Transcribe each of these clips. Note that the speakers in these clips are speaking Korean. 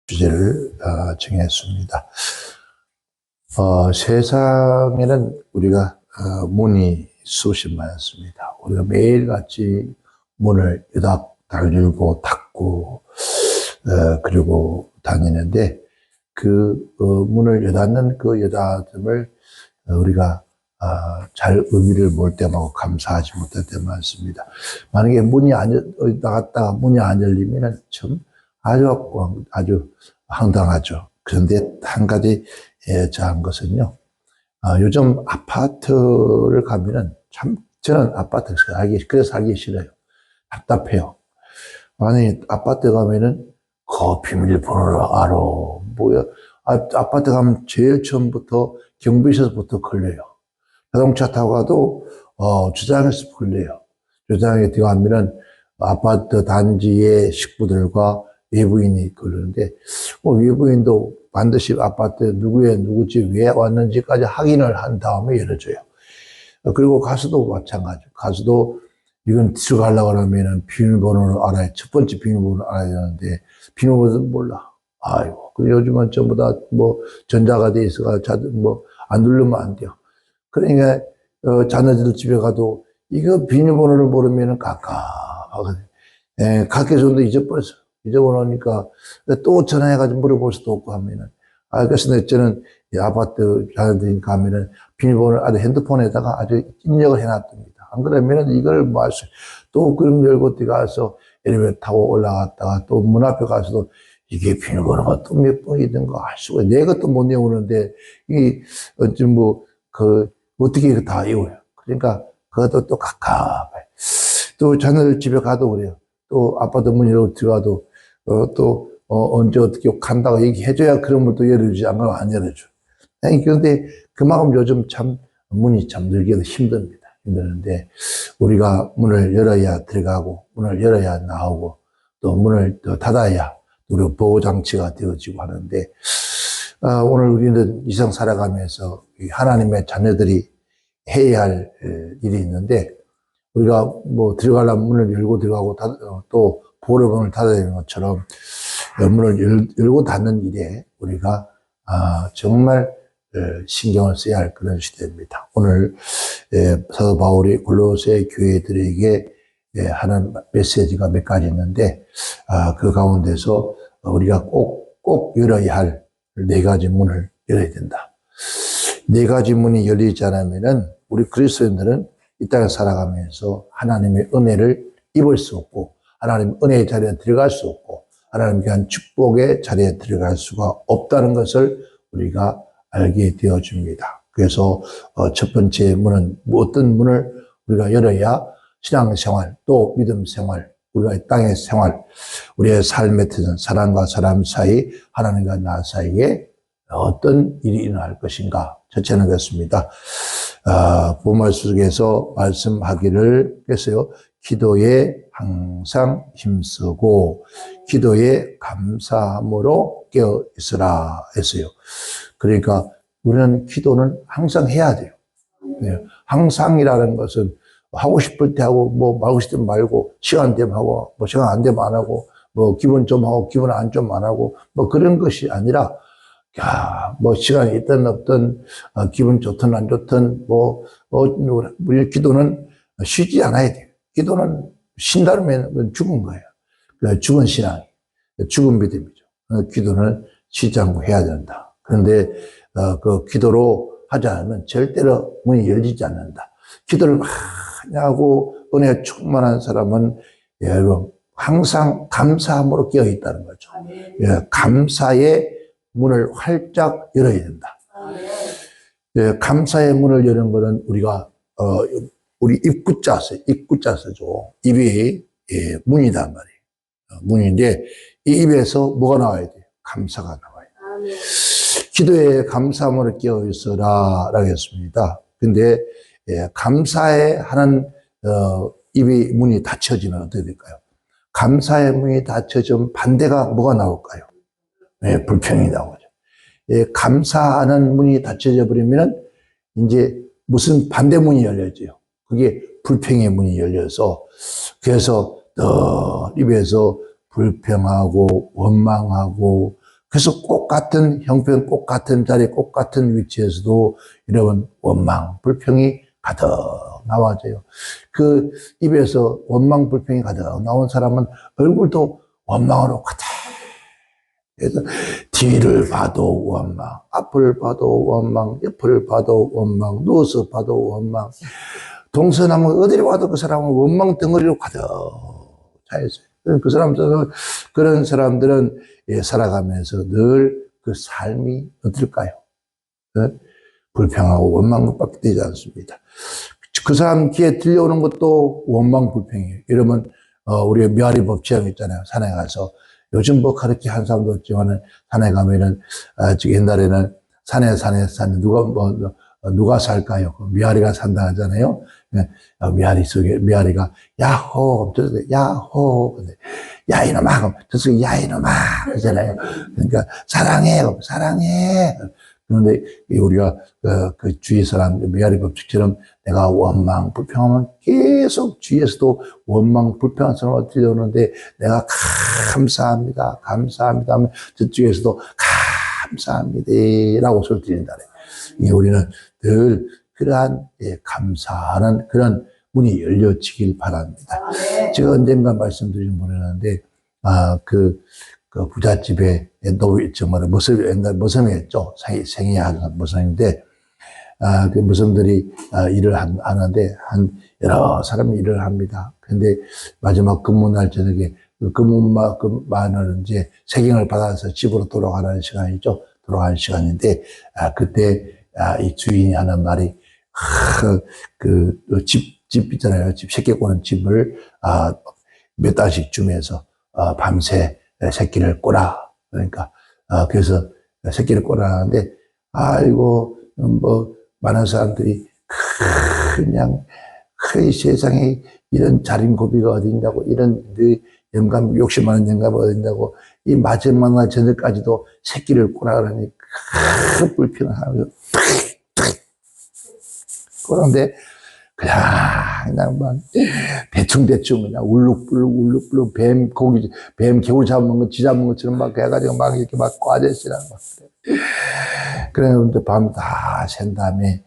주제를 정했습니다. 세상에는 우리가 문이 수십 많습니다. 우리가 매일같이 문을 여닥 열고 닫고 그리고 다니는데 그 문을 여닫는 그 여닫음을 우리가 잘 의미를 모를 때마다 감사하지 못할 때 많습니다. 만약에 문이 나갔다가 문이 안 열리면은 참 아주 황당하죠. 그런데 한 가지 예자한 것은요. 요즘 아파트를 가면은 참 저는 아파트에서 살기 싫어요. 답답해요. 아니 아파트 가면은 그 비밀번호를 알아. 뭐야? 아파트 가면 제일 처음부터 경비실부터 걸려요. 자동차 타고 가도 주차장에서 걸려요. 주차장에 들어가면은 아파트 단지의 식구들과 외부인이 걸리는데 외부인도 반드시 아파트 누구지 왜 왔는지까지 확인을 한 다음에 열어줘요. 그리고 가수도 마찬가지죠. 가수도 이건 들어가려고 하면은 비밀번호를 알아야 첫 번째 비밀번호를 알아야 되는데 비밀번호도 몰라. 아이고. 요즘은 전부 다 전자가 돼 있어가 안 누르면 안 돼요. 그러니까 자녀들 집에 가도 이거 비밀번호를 모르면은 깝깝하거든. 가게손도 잊어버리니까 또 전화해가지고 물어볼 수도 없고 하면은 그래서 저는 아파트 자녀들 가면은 비밀번호를 아주 핸드폰에다가 아주 입력을 해놨답니다. 안 그러면은 이걸 또 그럼 열고 들어가서 엘리베이터 타고 올라갔다가 또 문 앞에 가서도 이게 비밀번호가 또 몇 번이든가 할 수가 내 것도 못 외우는데 어떻게 이거 다 외워요. 그러니까 그것도 또 갑갑해. 또 자녀들 집에 가도 그래요. 또 아파트 문 열고 들어가도 언제 어떻게 간다고 얘기해줘야 그러면 또 열어주지 안 그러면 안 열어줘. 그런데 그만큼 요즘 참 문이 참 늘기도 힘드는데 우리가 문을 열어야 들어가고 문을 열어야 나오고 또 문을 또 닫아야 우리 보호장치가 되어지고 하는데 오늘 우리는 이 세상 살아가면서 하나님의 자녀들이 해야 할 일이 있는데 우리가 들어가려면 문을 열고 들어가고 또 보호문을 닫아야 되는 것처럼 문을 열고 닫는 일에 우리가 정말 신경을 써야 할 그런 시대입니다. 오늘 사도 바울이 골로새 교회들에게 하는 메시지가 몇 가지 있는데 그 가운데서 우리가 꼭 열어야 할 네 가지 문을 열어야 된다. 네 가지 문이 열리지 않으면은 우리 그리스도인들은 이 땅에 살아가면서 하나님의 은혜를 입을 수 없고 하나님의 은혜의 자리에 들어갈 수 없고 하나님께 대한 축복의 자리에 들어갈 수가 없다는 것을 우리가 알게 되어줍니다. 그래서 첫 번째 문은 어떤 문을 우리가 열어야 신앙생활 또 믿음생활 우리가 이 땅의 생활 우리의 삶에 드는 사람과 사람 사이 하나님과 나 사이에 어떤 일이 일어날 것인가 첫째는 그렇습니다. 본말 속에서 말씀하기를 했어요. 기도에 항상 힘쓰고 기도에 감사함으로 깨어 있으라 했어요. 그러니까 우리는 기도는 항상 해야 돼요. 항상이라는 것은 하고 싶을 때 하고 하고 싶을 때 말고 시간 되면 하고 시간 안 되면 안 하고 기분 좀 하고 기분 안 좀 안 하고 그런 것이 아니라 시간이 있든 없든 기분 좋든 안 좋든 우리 기도는 쉬지 않아야 돼요. 기도는 쉰다면 죽은 거예요. 죽은 신앙이 죽은 믿음이죠. 기도는 쉬지 않고 해야 된다. 그런데 그 기도로 하지 않으면 절대로 문이 열리지 않는다. 기도를 많이 하고 은혜에 충만한 사람은 여러분 항상 감사함으로 깨어 있다는 거죠. 감사의 문을 활짝 열어야 된다. 감사의 문을 여는 것은 우리가 우리 입구자 쓰죠. 입이 문이단 말이에요. 문인데 이 입에서 뭐가 나와야 돼요? 감사가 나와요. 기도에 감사함으로 깨어 있어라 라고 했습니다. 근데 감사에 하는 입의 문이 닫혀지면 어떻게 될까요? 감사의 문이 닫혀지면 반대가 뭐가 나올까요? 불평이 나오죠. 감사하는 문이 닫혀져 버리면 이제 무슨 반대문이 열려져요. 그게 불평의 문이 열려서 그래서 입에서 불평하고 원망하고 그래서 꼭 같은 형편, 꼭 같은 자리, 꼭 같은 위치에서도 이런 원망, 불평이 가득 나와져요. 그 입에서 원망, 불평이 가득 나온 사람은 얼굴도 원망으로 가득. 그래서 뒤를 봐도 원망, 앞을 봐도 원망, 옆을 봐도 원망, 누워서 봐도 원망. 동서남북 어디를 봐도 그 사람은 원망 덩어리로 가득 차 있어요. 그 사람들은, 그런 사람들은 살아가면서 늘 그 삶이 어떨까요? 불평하고 원망밖에 되지 않습니다. 그 사람 귀에 들려오는 것도 원망, 불평이에요. 이러면, 우리가 묘아리 법칙 있잖아요. 산에 가서. 요즘 뭐 그렇게 한 사람도 없지만은, 산에 가면은, 옛날에는 산에 누가 살까요? 묘아리가 산다 하잖아요. 묘아리 속에, 묘아리가, 야호! 야호! 근데, 야, 이놈아! 저속에, 야, 이놈아! 그러잖아요. 그러니까, 사랑해! 사랑해! 그런데 우리가 그 주위 사람 묘아리 법칙처럼 내가 원망 불평하면 계속 주위에서도 원망 불평한 사람을 들려오는데 내가 감사합니다 하면 저쪽에서도 감사합니다라고 소리 들린다네. 우리는 늘 그러한 감사하는 그런 문이 열려지길 바랍니다. 제가 언젠가 말씀드린 모르는데 그 부잣집에 정말 옛날 머슴이었죠. 생애하는 머슴인데, 그 머슴들이 일을 하는데, 여러 사람이 일을 합니다. 근데 마지막 근무날 저녁에 그 근무만을 이제 세경을 받아서 집으로 돌아가는 시간이죠. 돌아가는 시간인데, 그때 이 주인이 하는 말이, 집 있잖아요. 새끼 꼬는 집을 몇 달씩 주면서 밤새 새끼를 꼬라. 그러니까, 그래서 새끼를 꼬라는데, 아이고, 많은 사람들이, 그냥, 이 세상에 이런 자린고비가 어딨냐고, 이런 욕심 많은 영감이 어딨냐고, 이 마지막 날 저녁까지도 새끼를 꼬라 그러니, 불평을 하면서, 그런데, 그냥 막 대충 그냥 울룩불룩 뱀 개울 잡은 거 쥐 잡은 것처럼 막 해가지고 막 이렇게 막 꽈졌으라고 막 그래. 그런데 밤 다 샌 다음에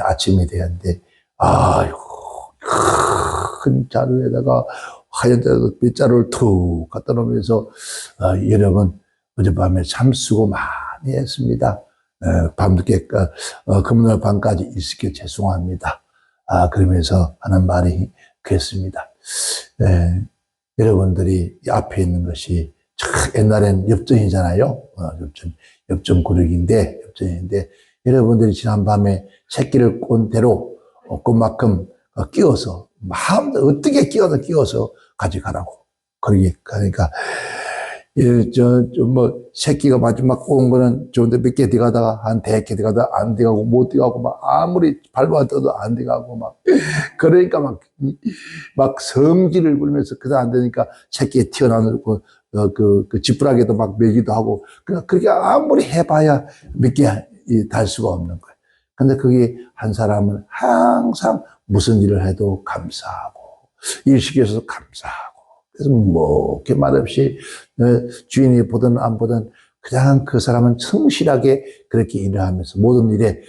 아침이 되었는데 아이고 큰 자루에다가 하얀 빗자루를 툭 갖다 놓으면서 여러분 어젯밤에 참 수고 많이 했습니다. 밤늦게 금요일 밤까지 있을게 죄송합니다. 그러면서 하는 말이 그랬습니다. 여러분들이 앞에 있는 것이 옛날엔 엽전이잖아요. 엽전구력인데, 여러분들이 지난밤에 새끼를 꼰 대로 그만큼 끼워서, 마음대로 어떻게 끼워서 가져가라고. 그러니까, 새끼가 마지막 꼬은 거는 좋은데 몇 개 뒤가다가 한 100개 뒤가다가 안 뒤가고 못 뒤가고 막 아무리 밟아 떠도 안 뒤가고 막. 그러니까 막 성질을 부리면서 그다 안 되니까 새끼에 튀어나오고 그 지푸라기도 막 매기도 하고. 그렇게 아무리 해봐야 몇 개 달 수가 없는 거예요. 근데 그게 한 사람은 항상 무슨 일을 해도 감사하고, 일 시켜서 감사하고. 그래서 이렇게 말없이 주인이 보든 안 보든 그냥 그 사람은 성실하게 그렇게 일을 하면서 모든 일에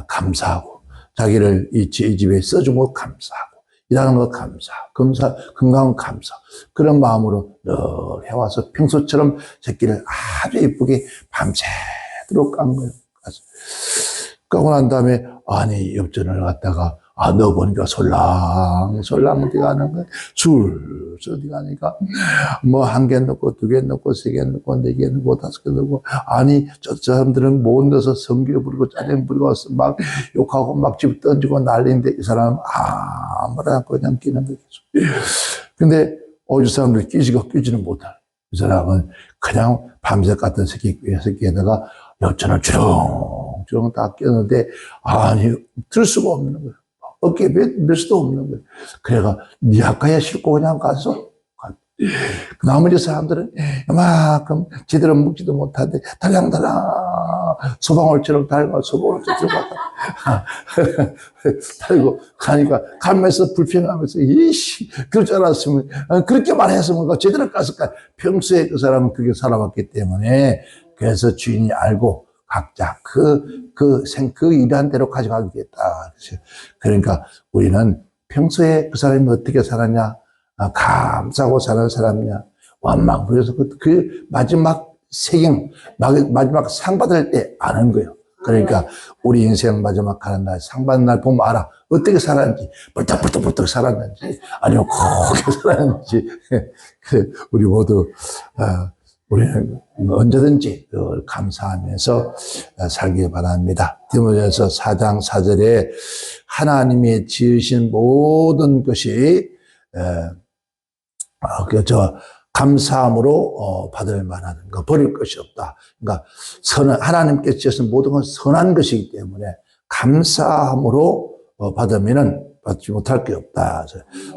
감사하고 자기를 이 집에 써준 거 감사하고 일하는 거 감사하고 건강은 감사 그런 마음으로 늘 해와서 평소처럼 새끼를 아주 예쁘게 밤새도록 깐 거예요. 까고 난 다음에 아니 엽전을 갖다가 너 보니까 솔랑 어디 가는 거야? 어디 가니까, 한 개 넣고, 2개 넣고, 3개 넣고, 4개 넣고, 5개 넣고, 아니, 저 사람들은 못 넣어서 성교 부리고, 짜증 부리고, 막 욕하고, 막 집 던지고 난리인데, 이 사람은 아무나 그냥 끼는 거겠죠. 근데, 이 사람들 끼지는 못할. 이 사람은 그냥 밤새 같은 새끼에다가 엽전을 주렁주렁 다 끼었는데, 아니, 들 수가 없는 거예요. 어깨에 몇 수도 없는 거예요. 그래가, 니 아까야 싣고 그냥 가서. 나머지 사람들은 이만큼 제대로 먹지도 못하는데, 달랑달랑, 소방울처럼 달고, 소방울처럼 달고 가니까, 가면서 불평하면서, 그럴 줄 알았으면, 그렇게 말했으면 제대로 갔을까. 평소에 그 사람은 그렇게 살아왔기 때문에, 그래서 주인이 알고 각자 그 일한 대로 가져가게 됐다. 그러니까 우리는 평소에 그 사람이 어떻게 살았냐, 감사하고 사는 사람이냐, 원망. 그래서 그 마지막 세경, 마지막 상 받을 때 아는 거예요. 그러니까 우리 인생 마지막 가는 날, 상 받는 날 보면 알아. 어떻게 살았는지, 벌떡벌떡 살았는지, 아니면 고게 살았는지. 우리 모두, 우리는 언제든지 늘 감사하면서 살길 바랍니다. 디모데전서 4장 4절에 하나님이 지으신 모든 것이 감사함으로 받을 만한 거, 버릴 것이 없다. 그러니까 하나님께서 지으신 모든 건 선한 것이기 때문에 감사함으로 받지 못할 게 없다.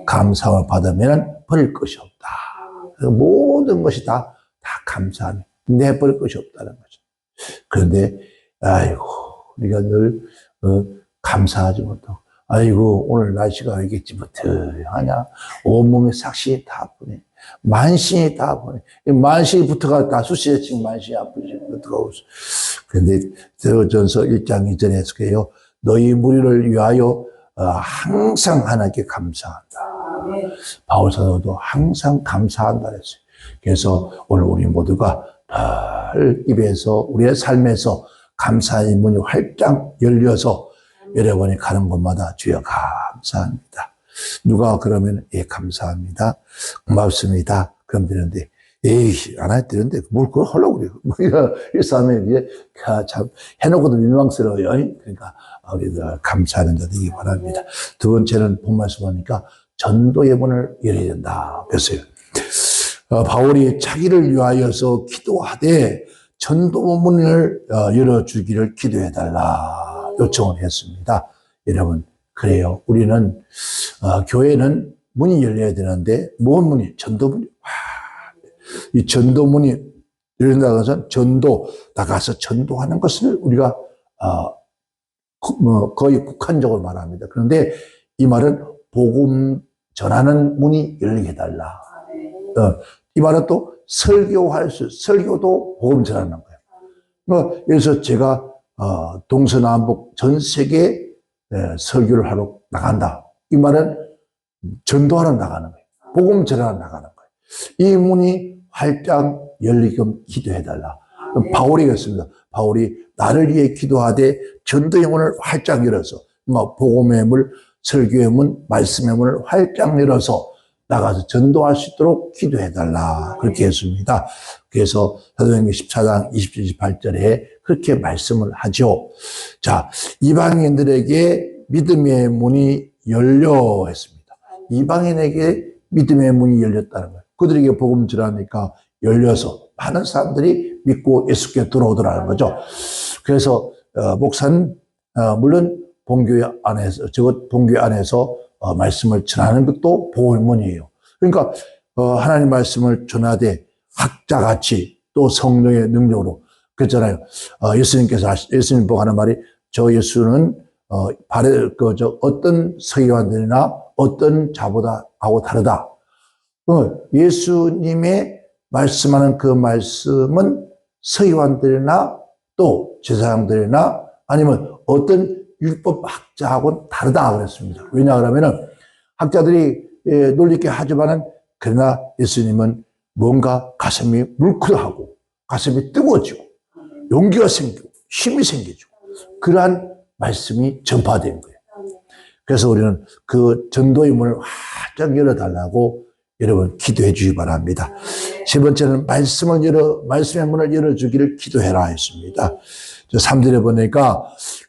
감사함을 받으면 버릴 것이 없다. 모든 것이 다 감사하면 내버릴 것이 없다는 거죠. 그런데 아이고 우리가 늘 감사하지 못하고 아이고 오늘 날씨가 왜 이렇게 찌뿌듯하냐, 온몸에 삭신이 다 아프네, 만신이 다 아프네. 만신부터가 다 수시에 지금 만신이 아프지. 그런데 디모데전서 1장 2절에 해석해요. 너희 무리를 위하여 항상 하나님께 감사한다. 바울 사도도 항상 감사한다 했어요. 그래서 오늘 우리 모두가 늘 입에서 우리의 삶에서 감사의 문이 활짝 열려서 여러분이 가는 곳마다 주여 감사합니다. 누가 그러면 예 감사합니다, 고맙습니다 그럼 되는데 에이 안 할 때는데 뭘 그걸 하려고 그래요. 이 싸움에 이제 참 해놓고도 민망스러워요. 그러니까 우리들 감사하는 자 되기 바랍니다. 두 번째는 본 말씀 보니까 전도의 문을 열어야 된다 그랬어요. 바울이 자기를 위하여서 기도하되 전도문을 열어주기를 기도해달라 요청을 했습니다. 여러분 그래요. 우리는 교회는 문이 열려야 되는데 무슨 문이? 전도문이. 이 전도문이 열린다고 해서 나가서 전도하는 것을 우리가 거의 국한적으로 말합니다. 그런데 이 말은 복음 전하는 문이 열리게 해달라. 이 말은 또 설교도 복음 전하는 거예요. 그래서 제가 동서남북 전 세계에 설교를 하러 나간다. 이 말은 전도하러 나가는 거예요. 복음 전하러 나가는 거예요. 이 문이 활짝 열리게끔 기도해달라. 바울이 그랬습니다. 바울이 나를 위해 기도하되 전도의 문을 활짝 열어서 복음의 문, 설교의 문, 말씀의 문을 활짝 열어서 나가서 전도할 수 있도록 기도해달라. 그렇게 했습니다. 그래서 사도행전 14장 27, 28절에 그렇게 말씀을 하죠. 자, 이방인들에게 믿음의 문이 열려 했습니다. 이방인에게 믿음의 문이 열렸다는 거예요. 그들에게 복음 전하니까 열려서 많은 사람들이 믿고 예수께 들어오더라는 거죠. 그래서 목사는 물론 본교회 안에서 말씀을 전하는 것도 복음의 문이에요. 그러니까 하나님 말씀을 전하되 학자같이 또 성령의 능력으로 그랬잖아요. 예수님 보고 하는 말이 저 예수는 어떤 서기관들이나 어떤 자보다 하고 다르다. 예수님의 말씀하는 그 말씀은 서기관들이나 또 제사장들이나 아니면 어떤 율법 학자하고는 다르다 그랬습니다. 왜냐 그러면은 학자들이 놀리게 하지만은 그러나 예수님은 뭔가 가슴이 물크하고 가슴이 뜨거워지고 용기가 생기고 힘이 생기죠. 그러한 말씀이 전파된 거예요. 그래서 우리는 그 전도의 문을 활짝 열어달라고 여러분 기도해 주시기 바랍니다. 세 번째는 말씀의 문을 열어주기를 기도해라 했습니다. 3절에 보니까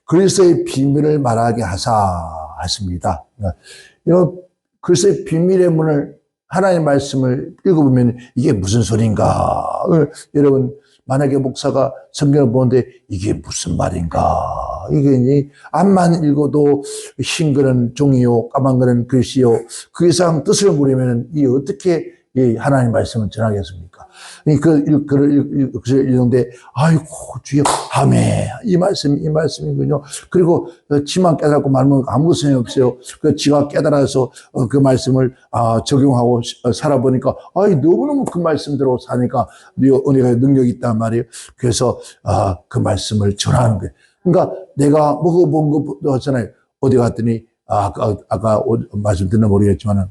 그리스도의 비밀을 말하게 하사 했습니다. 그리스도의 비밀의 문을 하나님의 말씀을 읽어보면 이게 무슨 소린가? 여러분 만약에 목사가 성경을 보는데 이게 무슨 말인가? 이게 앞만 읽어도 흰 거는 종이요, 까만 거는 글씨요. 그 이상 뜻을 모르면 이 어떻게 이 하나님 말씀을 전하겠습니까? 글을 읽는데, 아이고, 주여, 아멘. 이 말씀이군요. 그리고 지만 깨닫고 말면 아무 소용이 없어요. 지가 깨달아서 그 말씀을 적용하고 살아보니까, 너무너무 그 말씀대로 사니까 은혜가 능력이 있단 말이에요. 그래서 그 말씀을 전하는 거예요. 그러니까 내가 먹어본 거 하잖아요. 어디 갔더니, 아까 말씀 듣나 모르겠지만은,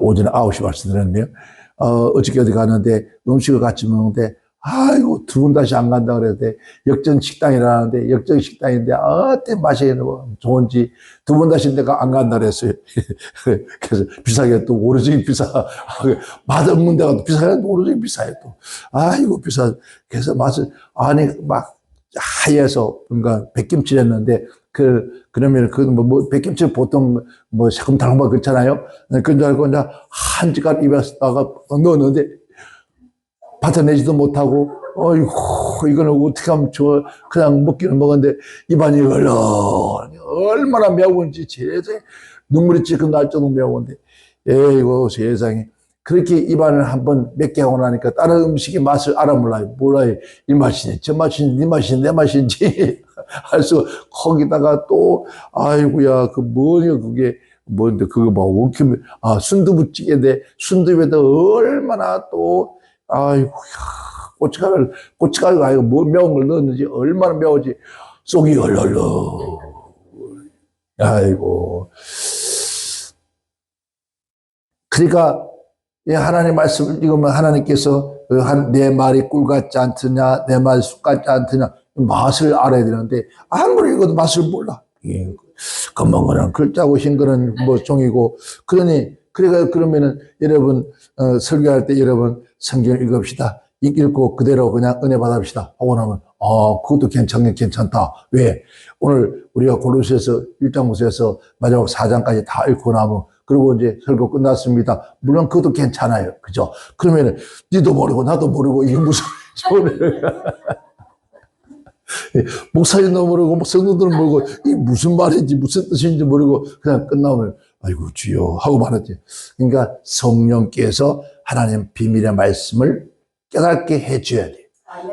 오전에 9시 말씀드렸네요. 어저께 어디 갔는데 음식을 같이 먹는데, 아이고, 두 분 다시 안 간다 그랬는데, 역전식당이라는데, 역전식당인데, 어때 맛이 좋은지, 두 분 다시 내가 안 간다 그랬어요. 그래서 비싸게 또 오로지 비싸. 맛없는 데가 또 비싸게 오로지 비싸요 또. 아이고, 비싸. 그래서 맛을, 막, 하얘서, 그러니까 백김치를 했는데, 그러면 백김치 보통 새콤달콤 그렇잖아요. 그런 줄 알고 이제 한 숟갈 입에다가 넣었는데, 받아내지도 못하고, 어이구, 이거는 어떻게 하면 좋아. 그냥 먹기는 먹었는데, 입안이 얼마나 매운지, 세상에. 눈물이 찔끔 날 정도로 매운데, 에이고, 세상에. 그렇게 입안을 한번 맵게 하고 나니까 다른 음식의 맛을 몰라요. 이 맛이니, 저 맛이니, 네 맛이니, 내 맛인지 알 수가. 거기다가 또, 아이고야, 그게, 뭔데, 그거 순두부찌개인데, 순두부에다 얼마나 또, 아이고야, 고춧가루가 아니고 매운 걸 넣었는지, 얼마나 매워지, 속이 얼얼얼. 아이고. 그러니까, 하나님 말씀을 읽으면 하나님께서 내 말이 꿀 같지 않느냐, 내 말이 쑥 같지 않느냐, 맛을 알아야 되는데, 아무리 읽어도 맛을 몰라. 검은 거는 글자고 흰 거는 종이고, 그러면은 여러분, 설교할 때 여러분 성경을 읽읍시다. 읽고 그대로 그냥 은혜 받읍시다. 하고 나면, 그것도 괜찮다. 왜? 오늘 우리가 골로새서 1장부터 마지막 4장까지 다 읽고 나면, 그리고 이제 설교 끝났습니다. 물론 그것도 괜찮아요. 그죠? 그러면은, 니도 모르고 나도 모르고 이게 무슨 소리야. 목사님도 모르고 성도들은 모르고 이게 무슨 말인지 무슨 뜻인지 모르고 그냥 끝나면 아이고 주여 하고 말았지. 그러니까 성령께서 하나님 비밀의 말씀을 깨닫게 해줘야 돼요.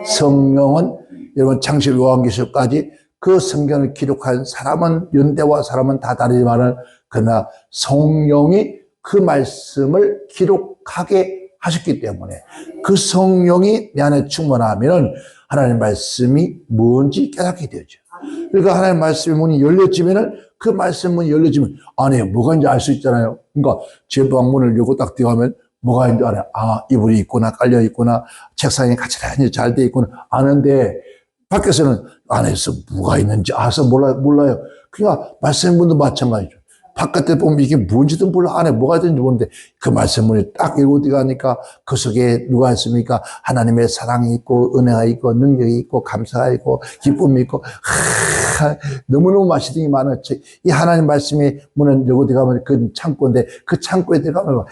성령은 여러분 창세기 요한계시록까지 그 성경을 기록한 사람은 연대와 사람은 다 다르지만은 그러나 성령이 그 말씀을 기록하게 하셨기 때문에 그 성령이 내 안에 충만하면 하나님의 말씀이 뭔지 깨닫게 되죠. 그러니까 하나님의 말씀의 문이 열려지면은 그 말씀 문이 열려지면 안에 뭐가 있는지 알 수 있잖아요. 그러니까 제 방문을 열고 딱 들어가면 뭐가 있는지 알아요. 이불이 있구나, 깔려 있구나, 책상이 가지런히 잘 돼 있구나 아는데 밖에서는 안에서 뭐가 있는지 알아서 몰라요. 그러니까 말씀의 문도 마찬가지죠. 바깥에 보면 이게 뭔지도 몰라. 안에 뭐가 있는지 모르는데 그 말씀문이 딱 읽고 들어가니까 그 속에 누가 있습니까? 하나님의 사랑이 있고 은혜가 있고 능력이 있고 감사가 있고 기쁨이 있고 너무너무 맛있는 게 많아요. 이 하나님 말씀의 문은 열고 들어가면 그 창고인데 그 창고에 들어가면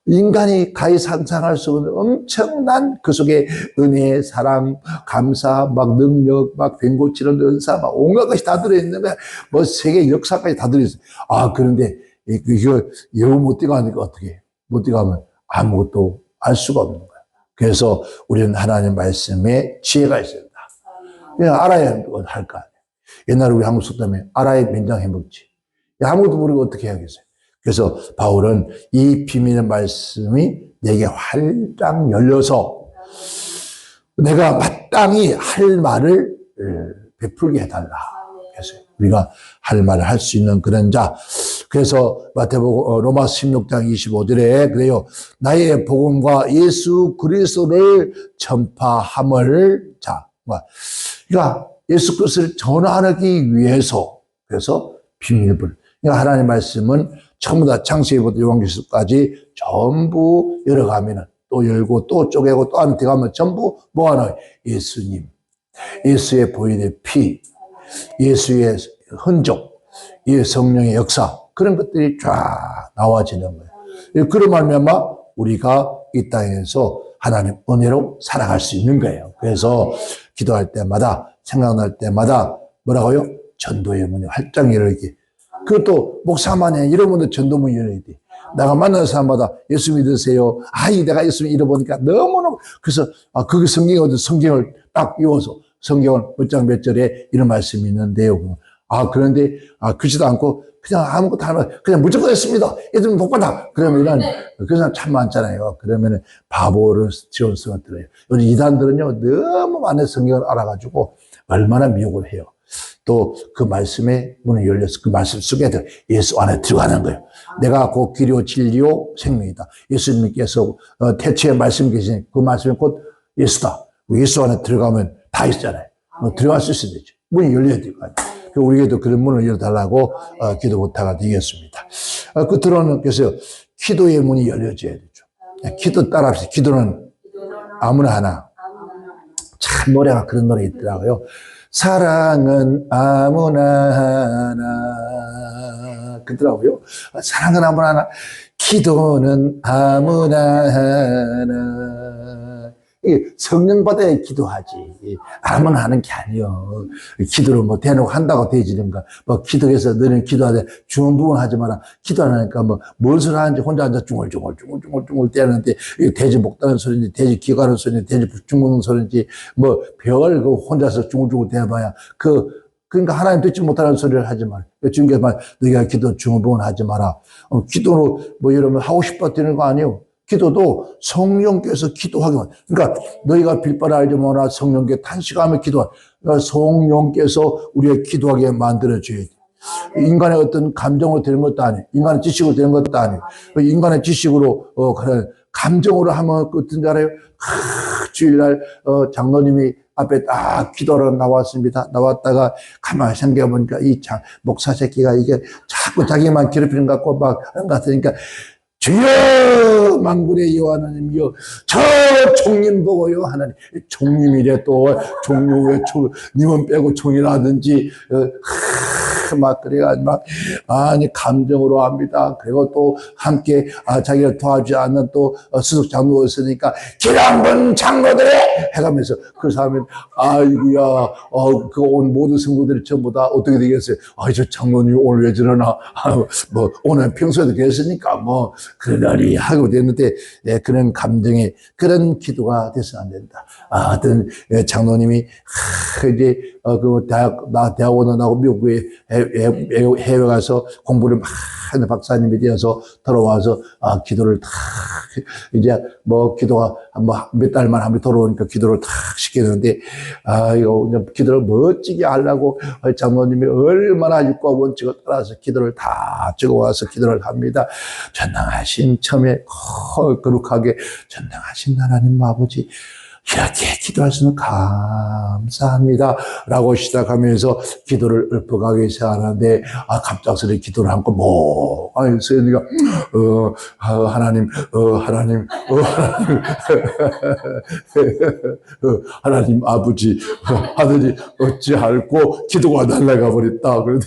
인간이 가히 상상할 수 없는 엄청난 그 속에 은혜, 사랑, 감사, 막 능력, 막 뱅고치는 은사, 막 온갖 것이 다 들어있는 거야. 세계 역사까지 다 들어있어요. 그런데 이거 여우 못 뛰어가니까 어떻게? 못 뛰어가면 아무것도 알 수가 없는 거야. 그래서 우리는 하나님 말씀에 지혜가 있어야 된다. 그냥 알아야 할 거 아니야. 옛날에 우리 한국 속담에 알아야 민장 해먹지. 아무것도 모르고 어떻게 해야겠어요. 그래서 바울은 이 비밀의 말씀이 내게 활짝 열려서 내가 마땅히 할 말을 베풀게 해달라. 그래서 우리가 할 말을 할 수 있는 그런 자. 그래서 마태복음 로마서 16장 25절에 그래요. 나의 복음과 예수 그리스도를 전파함을 그러니까 예수 그리스도를 전하기 위해서 그래서 비밀을 그러니까 하나님의 말씀은 전부 다 창세기부터 요한계시록까지 전부 열어가면은 또 열고 또 쪼개고 또 안에 들어가면 전부 뭐 하나? 예수님, 예수의 보혈의 피, 예수의 흔적, 예 성령의 역사 그런 것들이 쫙 나와지는 거예요. 그런 말미암아 우리가 이 땅에서 하나님 은혜로 살아갈 수 있는 거예요. 그래서 기도할 때마다 생각날 때마다 뭐라고요? 전도의 문이 활짝 열리게. 그것도 목사만이 이런 분들 전도문이 열어야 돼. 내가 만나는 사람마다 예수 믿으세요. 내가 예수 잃어보니까 너무너무, 그래서, 그게 성경을 딱 이어서, 성경을 몇 장 몇 절에 이런 말씀이 있는데요. 그런데, 그렇지도 않고, 그냥 아무것도 안 하면, 그냥 무조건 했습니다. 예수님 복 받아. 그러면은, 그런 사람 참 많잖아요. 그러면은, 바보를 지원성을 들어요. 요즘 이단들은요, 너무 많은 성경을 알아가지고, 얼마나 미혹을 해요. 또 그 말씀에 문이 열려서 그 말씀 속에 예수 안에 들어가는 거예요. 내가 곧 길이요 진리요 생명이다. 예수님께서 태초에 말씀 계신 그 말씀이 곧 예수다. 예수 안에 들어가면 다 있잖아요. 들어갈 수 있어야 되죠. 문이 열려야 될 거 아니에요. 우리에게도 그런 문을 열어달라고 기도 부탁을 드리겠습니다. 끝으로는 그래서 기도의 문이 열려져야 되죠. 기도 따라합시다. 기도는 아무나 하나. 참 노래가 그런 노래 있더라고요. 사랑은 아무나 하나. 그러더라고요. 사랑은 아무나 하나. 기도는 아무나 하나. 성령 받아야 기도하지. 아무나 하는 게 아니요. 기도를 뭐 대놓고 한다고 되지는가. 뭐 기도해서 너는 기도하되 중언부언 하지 마라. 기도 안 하니까 뭔 소리 하는지 혼자 앉아 중얼중얼 떼는데 돼지 먹다는 소리인지 돼지 기가는 소리인지 돼지 죽 먹는 소리인지 뭐 별 그 혼자서 중얼중얼 대봐야 그러니까 하나님 듣지 못하는 소리를 하지 마라. 주님께서 너희가 기도 중언부언 하지 마라. 기도로 뭐 이러면 하고 싶어 되는 거 아니에요. 기도도 성령께서 기도하기만. 그러니까 너희가 빌바라 알지 못하나 성령께 탄식하며 기도하. 그러니까 성령께서 우리의 기도하게 만들어줘야 돼. 인간의 어떤 감정으로 되는 것도 아니에요. 인간의 지식으로 되는 것도 아니에요. 인간의 지식으로 그런 감정으로 하면 어떤 줄 알아요? 주일날 장로님이 앞에 딱 기도를 나왔습니다. 나왔다가 가만히 생각해보니까 이 목사 새끼가 이게 자꾸 자기만 괴롭히는 것 같고 막 하는 것 같으니까 주여 만군의 여호와 하나님이여 저 종님 보고요 하나님. 종님이래 또 종류 왜 님은 빼고 종이라든지 막 그래가지고 아니 감정으로 합니다. 그리고 또 함께 자기를 도와주지 않는 또 수석 장로였으니까 기량분 장로들의 해가면서 그 사람은 아이고야 그 온 모든 성도들이 전부 다 어떻게 되겠어요? 저 장로님 오늘 왜 저러나 뭐 오늘 평소에도 그랬으니까 뭐 그러려니 하고 됐는데 그런 감정에 그런 기도가 돼서는 안 된다. 어떤 장로님이 이제 그 대학원을 나고 미국에 해외 가서 공부를 막 하는 박사님이 되어서 돌아와서 기도를 탁 이제 뭐 기도가 뭐 몇 달만 하면 돌아오니까 기도를 탁 시키는데 이거 기도를 멋지게 하려고 장로님이 얼마나 육과 원칙을 따라서 기도를 다 적어와서 기도를 합니다. 전능하신 처음에 거룩하게 전능하신 하나님 아버지 이렇게 기도할 수는 감사합니다. 라고 시작하면서 기도를 읊어가기 시작하는데, 갑작스레 기도를 하고, 서연이가, 하나님, 하나님 아버지, 하더니 어찌할꼬 기도가 날아가 버렸다. 그런데,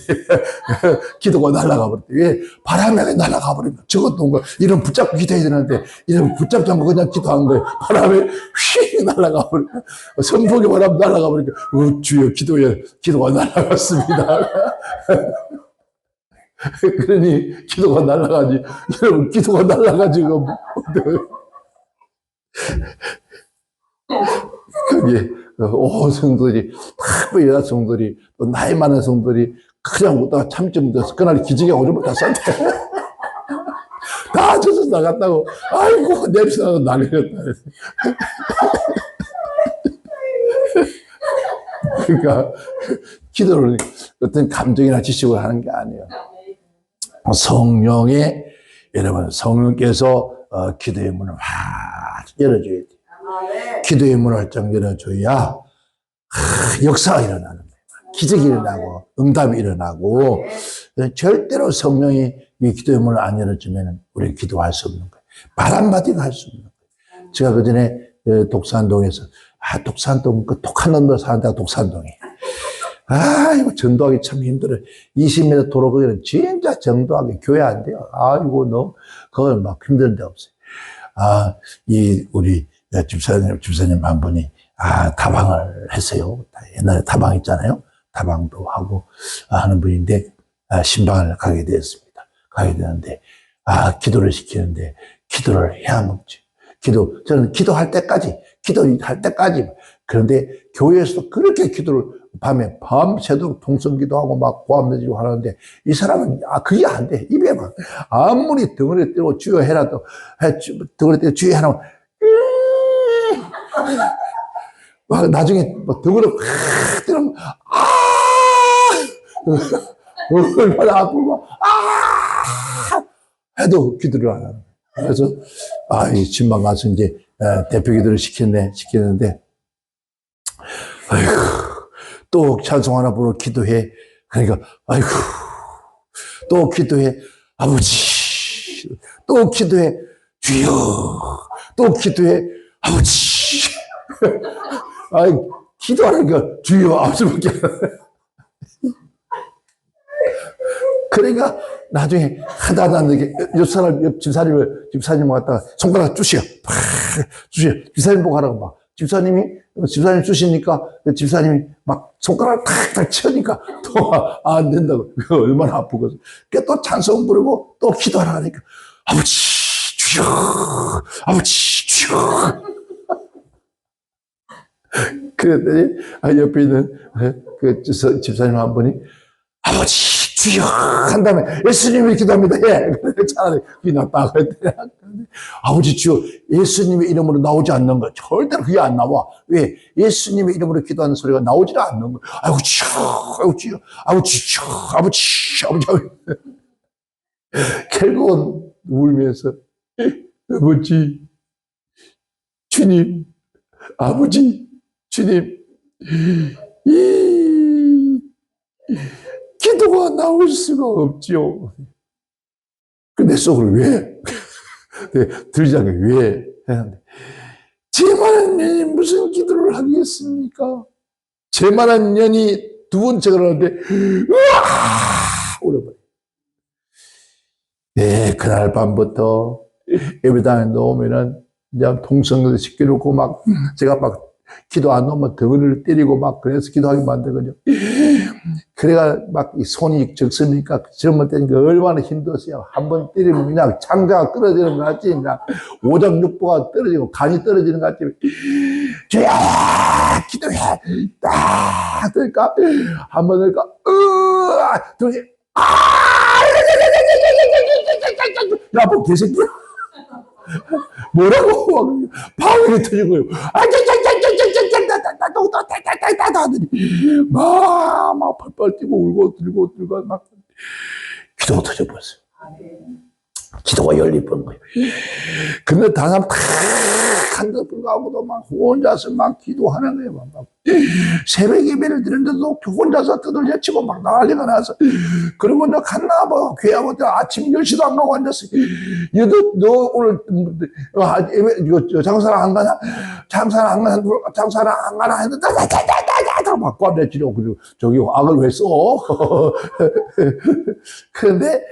기도가 날아가 버렸다. 왜? 바람에 날아가 버립니다. 저것도 뭔가, 이런 붙잡고 기도해야 되는데, 이런 붙잡지 않고 그냥 기도한 거예요. 바람에 휙 날아가 버리고 선풍기 바람 날아가 버리니까 주여 기도가 날아갔습니다. 그러니 기도가 날아가지. 여러분 기도가 날아가지고 거기에 성도들이 탁 여자 성도들이 또 나이 많은 성도들이 그냥 웃다가 참지 못해서 그날 기적이 오줌 다 쌌대. 다 젖어서 나갔다고. 아이고 냄새나서 난리였다. 그러니까 기도를 어떤 감정이나 지식으로 하는 게 아니에요. 성령의 여러분 성령께서 기도의 문을 확 열어줘야 돼요. 기도의 문을 활짝 열어줘야 역사가 일어나는 거예요. 기적이 일어나고 응답이 일어나고 절대로 성령이 이 기도의 문을 안 열어주면 우리는 기도할 수 없는 거예요. 말 한마디도 할 수 없는 거예요. 제가 그전에 독산동에서 독산동 그 독한 놈들 사는 데가 독산동이에요. 이거 전도하기 참 힘들어요. 20m 도로 거기는 진짜 전도하기 교회 안 돼요. 이거 그건 막 힘든 데 없어요. 우리 집사님 한 분이 다방을 했어요. 옛날에 다방 있잖아요. 다방도 하고 하는 분인데 신방을 가게 되었습니다. 가게 되는데 기도를 시키는데, 기도를 해야 먹지. 저는 기도할 때까지. 그런데 교회에서도 그렇게 기도를 밤새도록 통성기도하고 막 고함내지고 하는데, 이 사람은, 그게 안 돼. 입에 막, 아무리 덩어리 떼고 주여 해라도, 덩어리 떼고 주여 해라면, 막 나중에 막 덩어리 확 뜨면, 얼마나 아프고, 해도 기도를 안 하는 거예요. 그래서, 이 집만 가서 이제, 대표 기도를 시키는데, 아이고, 또 찬송 하나 부르고 기도해. 그러니까, 아이고, 또 기도해. 아버지. 또 기도해. 주여. 또 기도해. 아버지. 아이, 기도하는 거 주여, 아버지밖에 안 해. 그러니까 나중에 옆 집사님을 갖다가 손가락 주시오. 집사님 보고 하라고 막. 집사님 주시니까 집사님이 막 손가락 탁탁 치니까 또 안 된다고. 얼마나 아프고. 그러니까 또 찬송 부르고 또 기도하라 하니까 아버지 주여, 아버지 주여. 그랬더니 옆에 있는 그 집사님 한 분이 아버지 주여 한 다음에 예수님이 기도합니다. 예. 차라리 그게 낫다. 그랬더니 아버지 주여 예수님의 이름으로 나오지 않는 거 절대로 그게 안 나와. 왜? 예수님의 이름으로 기도하는 소리가 나오지 않는 거. 아이고 주여 아버지 주여 아버지 결국은 울면서 아버지 주님 아버지 주님 기도가 나올 수가 없지요. 내 속으로 왜? 들지 않게 왜? 제만한 년이 무슨 기도를 하겠습니까? 제만한 년이 두 번째 그러는데 울어버려. 네, 그날 밤부터 예배당에 놓으면은 이제 통성도 시켜놓고 막 제가 막 기도 안 놓으면 덩어리를 때리고 막 그래서 기도하게 만들거든요. 그래가 막 손이 적으니까 젊을 때니까 얼마나 힘들었어요. 한번 때리면 그냥 창자가 떨어지는 것 같지. 그냥 오장육부가 떨어지고 간이 떨어지는 것 같지. 주야 기도해. 그러니까 한번 그러니까 둘이 야, 뭐 개새끼야. 뭐라고? 방울이 터지고요. 막 펄펄 뛰고 울고 막 기도가 터져버렸어요. 기도가 열리던 거예요. 근데 다른 사람 탁 한데 불구하고도 막 혼자서 막 기도하는 거예요. 막. 새벽 예배를 드렸는데도 혼자서 뜯을 제치고 막 난리가 나서. 그리고 너 갔나 봐. 귀하고 아침 10시도 안 가고 앉았어. 너 오늘 장사를 안 가냐? 장사를 안 가나 했는데 막 꽈내치려고. 그리고 저기 악을 왜 써? 근데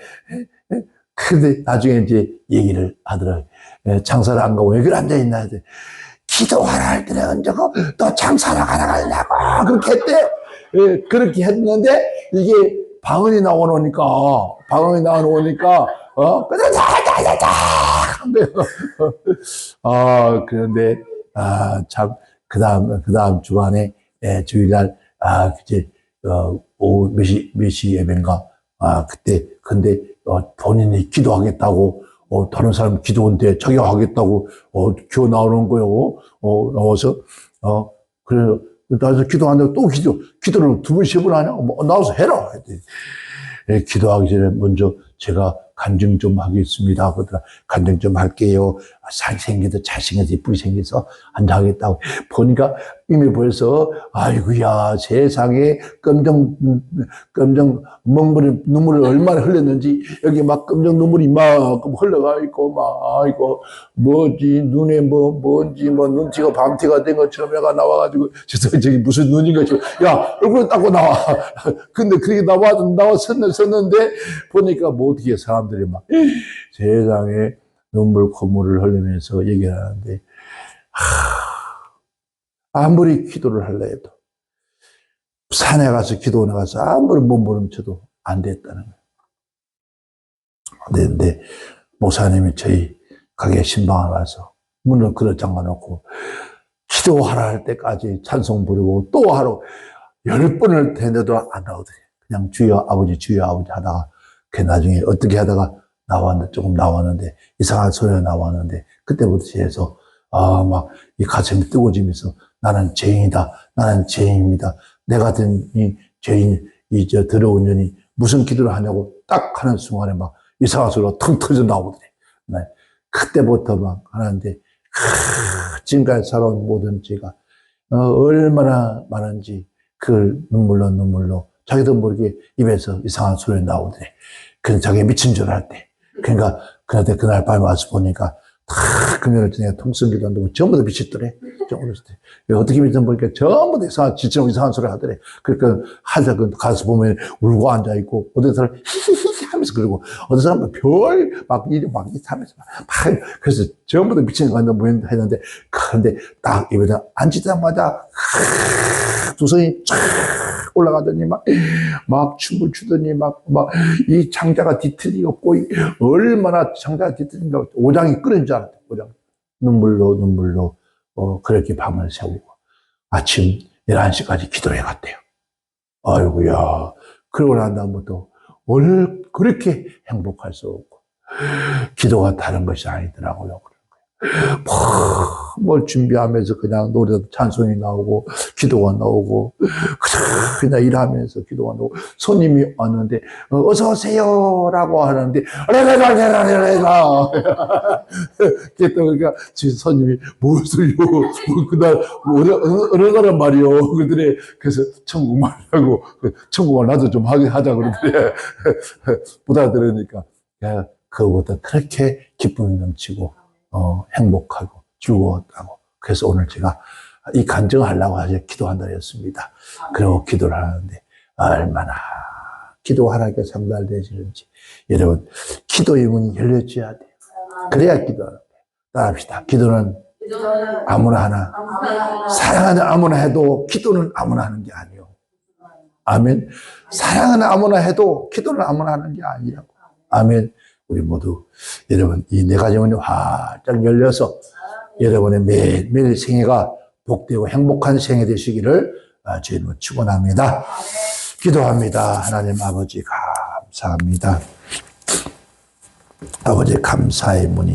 나중에 이제 얘기를 하더라고요. 장사를 안 가고 왜 그래 앉아있나 했더니 기도하라 할 때는 언제고 또 장사를 가라가려고 그렇게 했대. 그렇게 했는데 이게 방언이 나오니까 그런데 참 그 다음 주간에 주일날 이제 오후 몇 시 예배인가 그때 근데 본인이 기도하겠다고 다른 사람 기도인데 자기가 하겠다고 기어 나오는 거요. 나와서 그래 나와서 기도하는데 또 기도를 두 번 세 번 하냐? 나와서 해라. 기도하기 전에 먼저 제가 간증 좀 하겠습니다. 그러더라. 간증 좀 할게요. 잘생겨서 잘생겨서 이쁘게 생겨서 앉아하겠다고. 보니까 이미 벌써 아이고야 세상에 검정 먹물이 눈물을 얼마나 흘렸는지 여기 막 검정 눈물이 이만큼 흘러가 있고 막 아이고 뭐지 눈에 뭔지 눈치가 밤티가 된 것처럼 애가 나와가지고 저기 무슨 눈인가 지금 야 얼굴 닦고 나와. 근데 그렇게 섰는데 보니까 뭐 어떻게 사람들이 막 세상에 눈물 콧물을 흘리면서 얘기를 하는데 아무리 기도를 하려 해도 산에 가서 기도 나가서 아무리 몸부림쳐도 안 됐다는 거예요. 근데 목사님이 저희 가게 신방을 와서 문을 걸어 잠가 놓고 기도하라 할 때까지 찬송 부르고 또 하러 10번을 되는데도 안 나오더래요. 그냥 주여 아버지 하다가 그 나중에 어떻게 하다가 나왔는데 조금 나왔는데 이상한 소리가 나왔는데 그때부터 해서 막 이 가슴이 뜨거워지면서 나는 죄인이다. 나는 죄인입니다. 내 같은 이 죄인 더러운 년이 무슨 기도를 하냐고 딱 하는 순간에 막 이상한 소리가 텅 터져 나오더래. 네. 그때부터 막 하는데 지금까지 살아온 모든 죄가 얼마나 많은지 그 눈물로 자기도 모르게 입에서 이상한 소리 나오더래. 그냥 자기가 미친 줄 알 때. 그러니까 그런데 그날 밤에 와서 보니까 다 금요일 저녁에 통성기도 안 되고 전부 다 미쳤더래. 어렸을 때. 어떻게 미쳤나 보니까 전부 다 이상한 소리 하더래. 그러니까 하자 가서 보면 울고 앉아있고 어떤 사람 히히히 하면서 그러고 어떤 사람은 막 하면서 그래서 전부 다 미친 것 같다 했는데 그런데 딱 입에다 앉히자마자 두 손이 쫙 올라가더니 막 춤을 추더니 이 창자가 뒤틀리고 얼마나 창자가 뒤틀린가 오장이 끓은 줄 알았다. 오장. 눈물로 그렇게 밤을 새우고 아침 11시까지 기도해 갔대요. 아이고야. 그러고 난 다음부터 오늘 그렇게 행복할 수 없고 기도가 다른 것이 아니더라고요. 뭘 준비하면서 그냥 노래도 찬송이 나오고 기도가 나오고 그냥 일하면서 기도가 나오고 손님이 왔는데 어서 오세요 라고 하는데 레레라 그러니까 손님이 무엇을요 그날 어느 거란 말이요 그러더니 그래서 천국말하고 천국말 나도 좀 하자 그러더니 못 알아들으니까 그거보다 그렇게 기쁨이 넘치고 행복하고 즐거웠다고. 그래서 오늘 제가 이 간증을 하려고 아주 기도한다 했습니다. 그리고 기도를 하는데 얼마나 기도 하나님께 상달되시는지. 여러분, 기도의 문이 열려져야 돼요. 그래야 기도하는 거예요. 따라합시다. 기도는 아무나 하나. 사랑하는 아무나 해도 기도는 아무나 하는 게 아니에요. 아멘. 사랑은 아무나 해도 기도는 아무나 하는 게 아니라고. 아멘. 우리 모두 여러분 이 네 가지 문이 활짝 열려서 여러분의 매일 생애가 복되고 행복한 생애 되시기를 주님으로 축원합니다. 기도합니다. 하나님 아버지 감사합니다. 아버지 감사의 문이